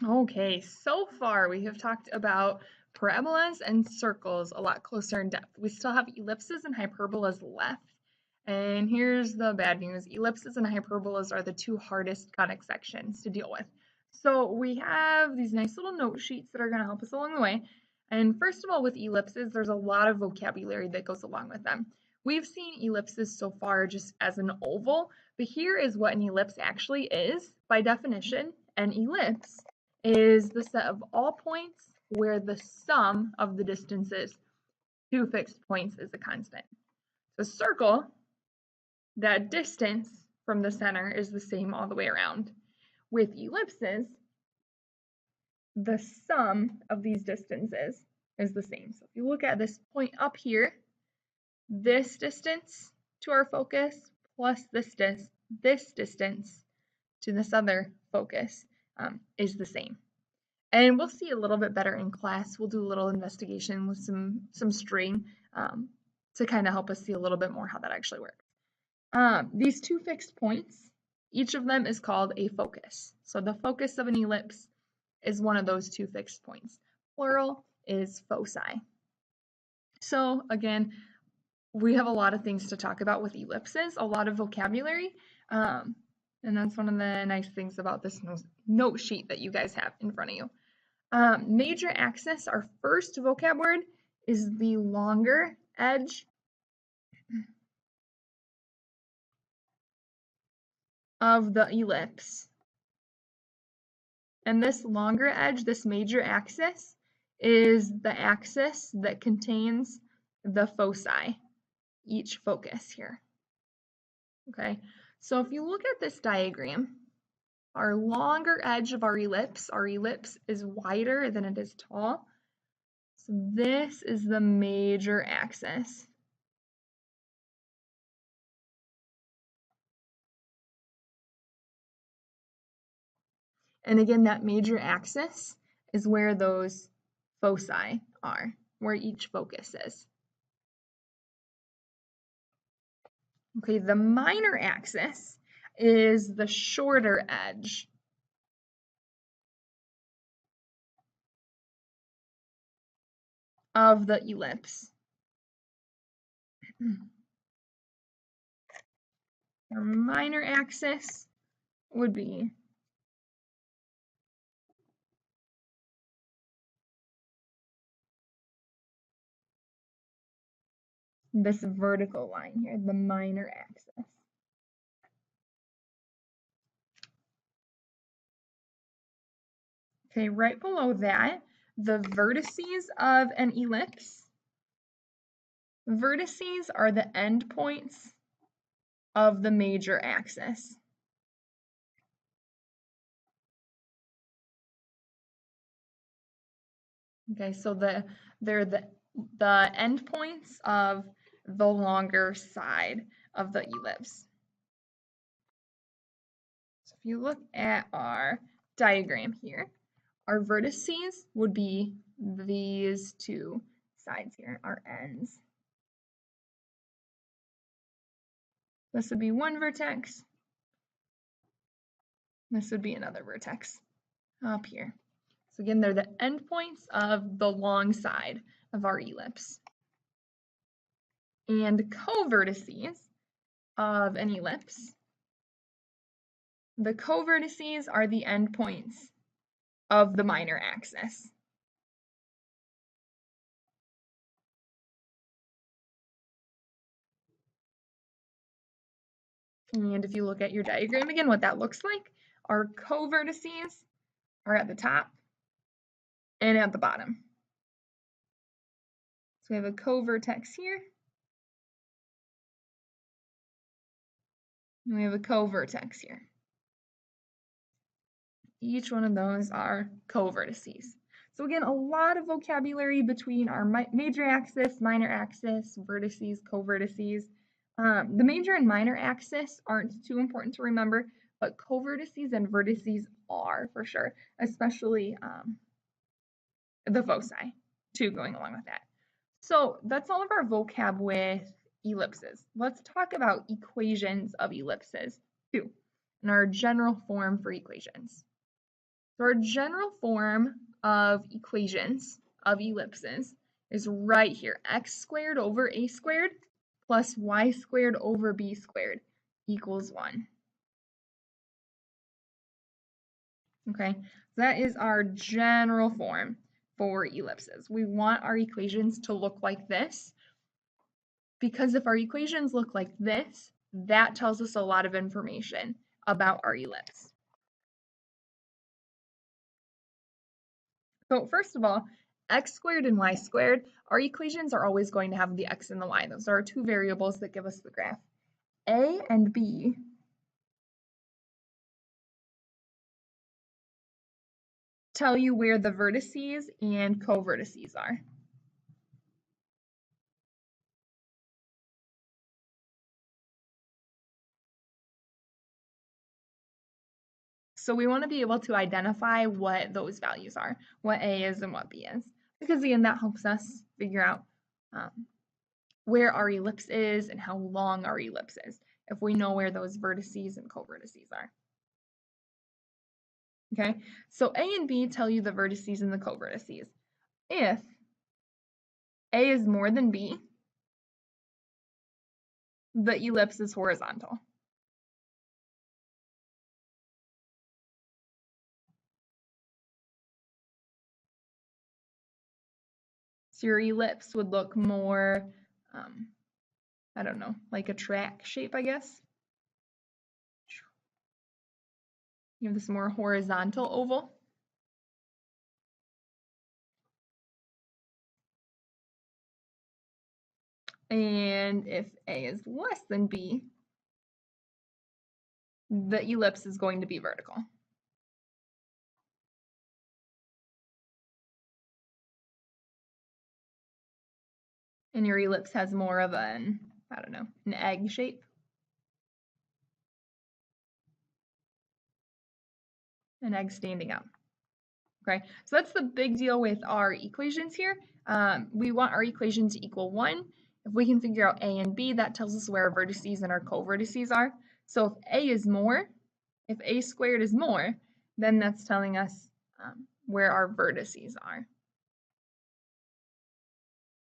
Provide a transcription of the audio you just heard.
Okay, so far we have talked about parabolas and circles a lot closer in depth. We still have ellipses and hyperbolas left. And here's the bad news. Ellipses and hyperbolas are the two hardest conic sections to deal with. So we have these nice little note sheets that are going to help us along the way. And first of all, with ellipses, there's a lot of vocabulary that goes along with them. We've seen ellipses so far just as an oval, but here is what an ellipse actually is. By definition, an ellipse is the set of all points where the sum of the distances to fixed points is a constant. The circle, that distance from the center is the same all the way around. With ellipses, the sum of these distances is the same. So if you look at this point up here, this distance to our focus plus this distance to this other focus is the same. And we'll see a little bit better in class. We'll do a little investigation with some string to kind of help us see a little bit more how that actually works. These two fixed points, each of them is called a focus. So the focus of an ellipse is one of those two fixed points. Plural is foci. So again, we have a lot of things to talk about with ellipses, a lot of vocabulary. And that's one of the nice things about this note sheet that you guys have in front of you. Major axis, our first vocab word, is the longer edge of the ellipse. And this longer edge, this major axis, is the axis that contains the foci, each focus here. Okay, so if you look at this diagram, our longer edge of our ellipse is wider than it is tall. So this is the major axis. And again, that major axis is where those foci are, where each focus is. Okay, the minor axis is the shorter edge of the ellipse. Our minor axis would be this vertical line here, the minor axis. Okay, right below that, the vertices of an ellipse. Vertices are the endpoints of the major axis. Okay, so they're the endpoints of the longer side of the ellipse. So if you look at our diagram here, our vertices would be these two sides here, our ends. This would be one vertex. This would be another vertex up here. So again, they're the endpoints of the long side of our ellipse. And covertices of an ellipse. The covertices are the endpoints of the minor axis. And if you look at your diagram again, what that looks like, our covertices are at the top and at the bottom. So we have a covertex here. And we have a covertex here. Each one of those are covertices. So again, a lot of vocabulary between our major axis, minor axis, vertices, covertices. The major and minor axis aren't too important to remember, but covertices and vertices are for sure, especially the foci too, going along with that. So that's all of our vocab with ellipses. Let's talk about equations of ellipses too, and our general form for equations. So our general form of equations of ellipses is right here. X squared over a squared plus y squared over b squared equals 1. Okay, so that is our general form for ellipses. We want our equations to look like this because if our equations look like this, that tells us a lot of information about our ellipse. So first of all, x squared and y squared, our equations are always going to have the x and the y. Those are our two variables that give us the graph. A and b tell you where the vertices and co-vertices are. So we want to be able to identify what those values are, what A is and what B is, because again, that helps us figure out where our ellipse is and how long our ellipse is, if we know where those vertices and co-vertices are. Okay, so A and B tell you the vertices and the co-vertices. If A is more than B, the ellipse is horizontal. So your ellipse would look more, I don't know, like a track shape, I guess. You have this more horizontal oval. And if A is less than B, the ellipse is going to be vertical. And your ellipse has more of an, I don't know, an egg shape. An egg standing up. Okay, so that's the big deal with our equations here. We want our equation to equal 1. If we can figure out A and B, that tells us where our vertices and our co-vertices are. So if A is more, if A squared is more, then that's telling us where our vertices are.